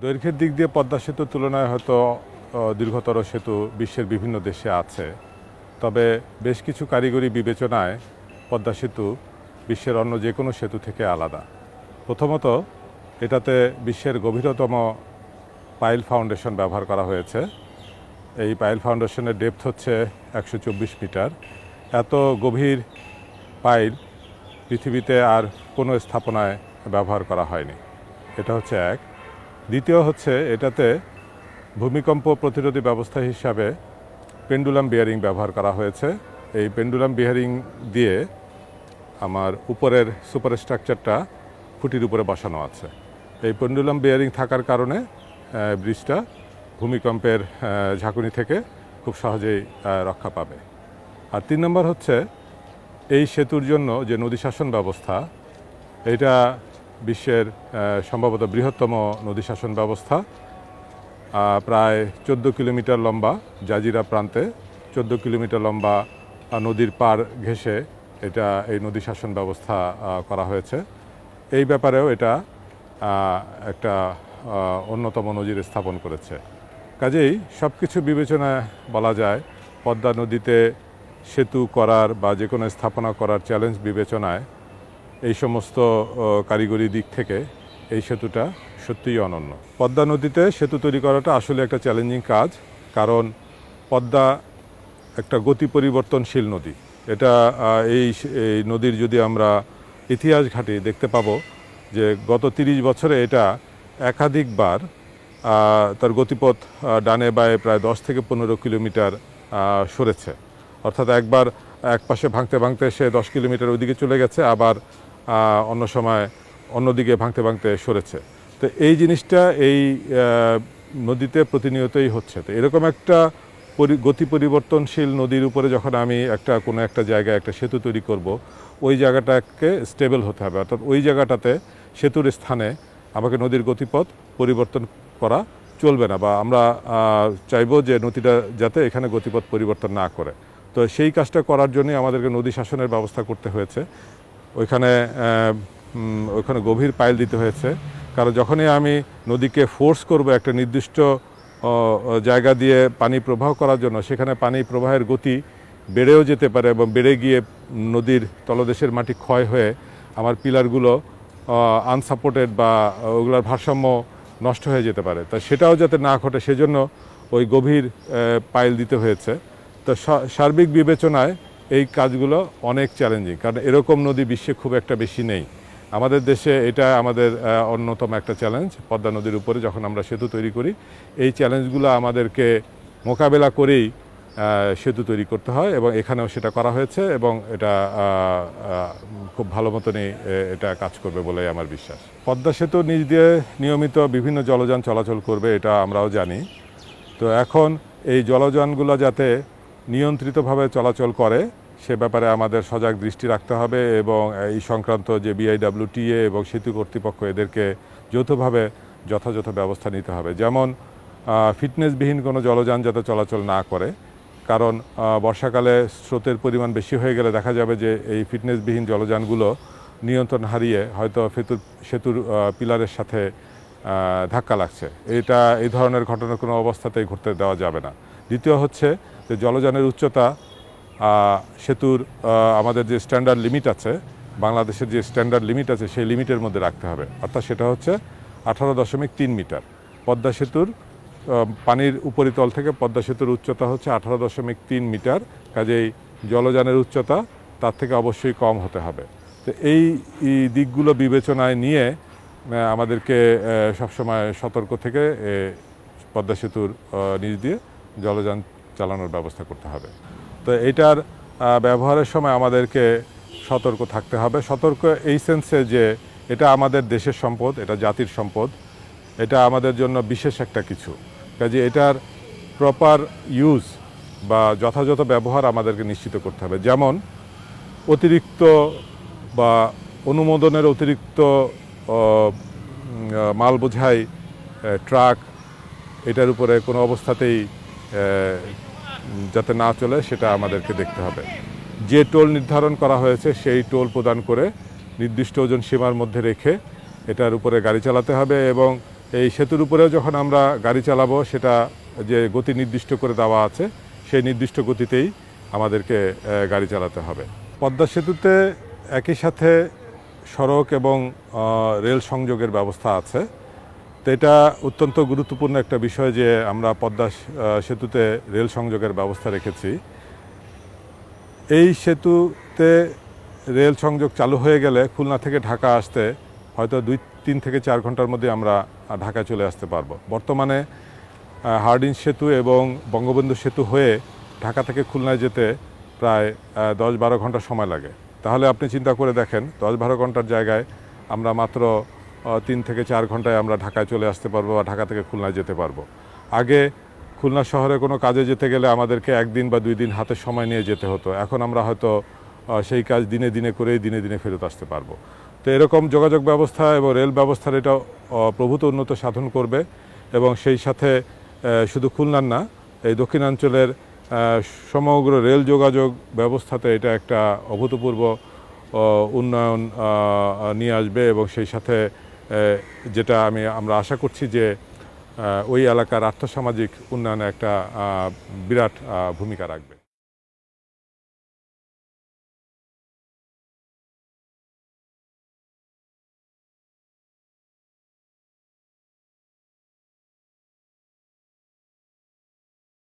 দৈর্ঘ্যের দিক দিয়ে পদ্মা সেতুর তুলনায় হয়তো দীর্ঘতর সেতু বিশ্বের বিভিন্ন দেশে আছে। তবে বেশ কিছু কারিগরি বিবেচনায় পদ্মা সেতু বিশ্বের অন্য যে কোনো সেতু থেকে আলাদা। প্রথমত, এটাতে বিশ্বের গভীরতম পাইল ফাউন্ডেশন ব্যবহার করা হয়েছে। এই পাইল ফাউন্ডেশনের ডেপথ হচ্ছে 124 মিটার। এত গভীর পাইল পৃথিবীতে আর কোনো স্থাপনায় ব্যবহার করা হয়নি। এটা হচ্ছে এক। দ্বিতীয় হচ্ছে, এটাতে ভূমিকম্প প্রতিরোধী ব্যবস্থা হিসাবে পেন্ডুলাম বিয়ারিং ব্যবহার করা হয়েছে। এই পেন্ডুলাম বিয়ারিং দিয়ে আমার উপরের সুপারস্ট্রাকচারটা খুঁটির উপরে বসানো আছে। এই পেন্ডুলাম বিয়ারিং থাকার কারণে ব্রিজটা ভূমিকম্পের ঝাঁকুনি থেকে খুব সহজেই রক্ষা পাবে। আর 3 নম্বর হচ্ছে, এই সেতুর জন্য যে নদী শাসন ব্যবস্থা, এটা বিশ্বের সম্ভবত বৃহত্তম নদী শাসন ব্যবস্থা। প্রায় 14 কিলোমিটার লম্বা, জাজিরা প্রান্তে 14 কিলোমিটার লম্বা নদীর পাড় ঘেঁষে এই নদী শাসন ব্যবস্থা করা হয়েছে। এই ব্যাপারেও এটা একটা অন্যতম নজির স্থাপন করেছে। কাজেই সব কিছু বিবেচনায় বলা যায়, পদ্মা নদীতে সেতু করার বা যে কোনো স্থাপনা করার চ্যালেঞ্জ বিবেচনায় এই সমস্ত কারিগরি দিক থেকে এই সেতুটা সত্যিই অনন্য। পদ্মা নদীতে সেতু তৈরি করাটা আসলে একটা চ্যালেঞ্জিং কাজ, কারণ পদ্মা একটা গতি পরিবর্তনশীল নদী। এটা এই নদীর যদি আমরা ইতিহাস ঘাঁটি দেখতে পাবো যে গত 30 বছরে এটা একাধিকবার তার গতিপথ ডানে বায়ে প্রায় 10 থেকে 15 কিলোমিটার সরেছে। অর্থাৎ একবার এক পাশে ভাঙতে ভাঙতে সে 10 কিলোমিটার ওইদিকে চলে গেছে, আবার অন্য সময় অন্যদিকে ভাঙতে ভাঙতে সরেছে। তো এই জিনিসটা এই নদীতে প্রতিনিয়তই হচ্ছে। তো এরকম একটা গতি পরিবর্তনশীল নদীর উপরে যখন আমি কোনো একটা জায়গায় একটা সেতু তৈরি করব, ওই জায়গাটাকে স্টেবল হতে হবে। অর্থাৎ ওই জায়গাটাতে সেতুর স্থানে আমাকে নদীর গতিপথ পরিবর্তন করা চলবে না, বা আমরা চাইবো যে নদীটা যাতে এখানে গতিপথ পরিবর্তন না করে। তো সেই কাজটা করার জন্যই আমাদেরকে নদী শাসনের ব্যবস্থা করতে হয়েছে। ওইখানে গভীর পাইল দিতে হয়েছে, কারণ যখনই আমি নদীকে ফোর্স করব একটা নির্দিষ্ট জায়গা দিয়ে পানি প্রবাহ করার জন্য, সেখানে পানি প্রবাহের গতি বেড়েও যেতে পারে এবং বেড়ে গিয়ে নদীর তলদেশের মাটি ক্ষয় হয়ে আমার পিলারগুলো আনসাপোর্টেড বা ওগুলোর ভারসাম্য নষ্ট হয়ে যেতে পারে। তা সেটাও যাতে না ঘটে, সেজন্য ওই গভীর পাইল দিতে হয়েছে। তো সার্বিক বিবেচনায় এই কাজগুলো অনেক চ্যালেঞ্জিং, কারণ এরকম নদী বিশ্বে খুব একটা বেশি নেই। আমাদের দেশে এটা আমাদের অন্যতম একটা চ্যালেঞ্জ। পদ্মা নদীর উপরে যখন আমরা সেতু তৈরি করি, এই চ্যালেঞ্জগুলো আমাদেরকে মোকাবেলা করেই সেতু তৈরি করতে হয়, এবং এখানেও সেটা করা হয়েছে, এবং এটা খুব ভালো মতনই এটা কাজ করবে বলে আমার বিশ্বাস। পদ্মা সেতু নিচ দিয়ে নিয়মিত বিভিন্ন জলযান চলাচল করবে, এটা আমরাও জানি। তো এখন এই জলযানগুলো যাতে নিয়ন্ত্রিতভাবে চলাচল করে, সে ব্যাপারে আমাদের সজাগ দৃষ্টি রাখতে হবে, এবং এই সংক্রান্ত যে BIWTA এবং সেতু কর্তৃপক্ষ, এদেরকে যৌথভাবে যথাযথ ব্যবস্থা নিতে হবে। যেমন ফিটনেসবিহীন কোনো জলযান যাতে চলাচল না করে, কারণ বর্ষাকালে স্রোতের পরিমাণ বেশি হয়ে গেলে দেখা যাবে যে এই ফিটনেসবিহীন জলযানগুলো নিয়ন্ত্রণ হারিয়ে হয়তো সেতুর পিলারের সাথে ধাক্কা লাগছে। এই ধরনের ঘটনা কোনো অবস্থাতেই ঘটতে দেওয়া যাবে না। দ্বিতীয় হচ্ছে যে জলযানের উচ্চতা সেতুর আমাদের যে স্ট্যান্ডার্ড লিমিট আছে, বাংলাদেশের যে স্ট্যান্ডার্ড লিমিট আছে, সেই লিমিটের মধ্যে রাখতে হবে। অর্থাৎ সেটা হচ্ছে 18.3 মিটার। পদ্মা সেতুর পানির উপরিতল থেকে পদ্মা সেতুর উচ্চতা হচ্ছে 18.3 মিটার। কাজেই জলযানের উচ্চতা তার থেকে অবশ্যই কম হতে হবে। তো এই দিকগুলো বিবেচনায় নিয়ে আমাদেরকে সবসময় সতর্ক থেকে পদ্মা সেতুর নিচ দিয়ে জলযান চালানোর ব্যবস্থা করতে হবে। তো এটার ব্যবহারের সময় আমাদেরকে সতর্ক থাকতে হবে। সতর্ক এই সেন্সে যে এটা আমাদের দেশের সম্পদ, এটা জাতির সম্পদ, এটা আমাদের জন্য বিশেষ একটা কিছু। কাজে এটার প্রপার ইউজ বা যথাযথ ব্যবহার আমাদেরকে নিশ্চিত করতে হবে। যেমন অতিরিক্ত বা অনুমোদনের অতিরিক্ত মাল বোঝাই ট্রাক এটার উপরে কোনো অবস্থাতেই যাতে না চলে, সেটা আমাদেরকে দেখতে হবে। যে টোল নির্ধারণ করা হয়েছে সেই টোল প্রদান করে নির্দিষ্ট ওজন সীমার মধ্যে রেখে এটার উপরে গাড়ি চালাতে হবে, এবং এই সেতুর উপরেও যখন আমরা গাড়ি চালাবো সেটা যে গতি নির্দিষ্ট করে দেওয়া আছে সেই নির্দিষ্ট গতিতেই আমাদেরকে গাড়ি চালাতে হবে। পদ্মা সেতুতে একই সাথে সড়ক এবং রেল সংযোগের ব্যবস্থা আছে। তো এটা অত্যন্ত গুরুত্বপূর্ণ একটা বিষয় যে আমরা পদ্মা সেতুতে রেল সংযোগের ব্যবস্থা রেখেছি। এই সেতুতে রেল সংযোগ চালু হয়ে গেলে খুলনা থেকে ঢাকা আসতে হয়তো 3 থেকে 4 ঘন্টার মধ্যে আমরা ঢাকায় চলে আসতে পারবো। বর্তমানে হার্ডিঞ্জ সেতু এবং বঙ্গবন্ধু সেতু হয়ে ঢাকা থেকে খুলনায় যেতে প্রায় 10-12 ঘন্টা সময় লাগে। তাহলে আপনি চিন্তা করে দেখেন 10-12 ঘন্টার জায়গায় আমরা মাত্র 3 থেকে 4 ঘন্টায় আমরা ঢাকায় চলে আসতে পারবো বা ঢাকা থেকে খুলনায় যেতে পারবো। আগে খুলনা শহরে কোনো কাজে যেতে গেলে আমাদেরকে 1 দিন বা 2 দিন হাতে সময় নিয়ে যেতে হতো। এখন আমরা হয়তো সেই কাজ দিনে দিনে করেই দিনে দিনে ফেরত আসতে পারবো। তো এরকম যোগাযোগ ব্যবস্থা এবং রেল ব্যবস্থার এটা প্রভূত উন্নত সাধন করবে এবং সেই সাথে শুধু খুলনার না, এই দক্ষিণাঞ্চলের সমগ্র রেল যোগাযোগ ব্যবস্থাতে এটা একটা অভূতপূর্ব উন্নয়ন নিয়ে আসবে এবং সেই সাথে যেটা আমরা আশা করছি যে ওই এলাকার আর্থসামাজিক উন্নয়নে একটা বিরাট ভূমিকা রাখবে।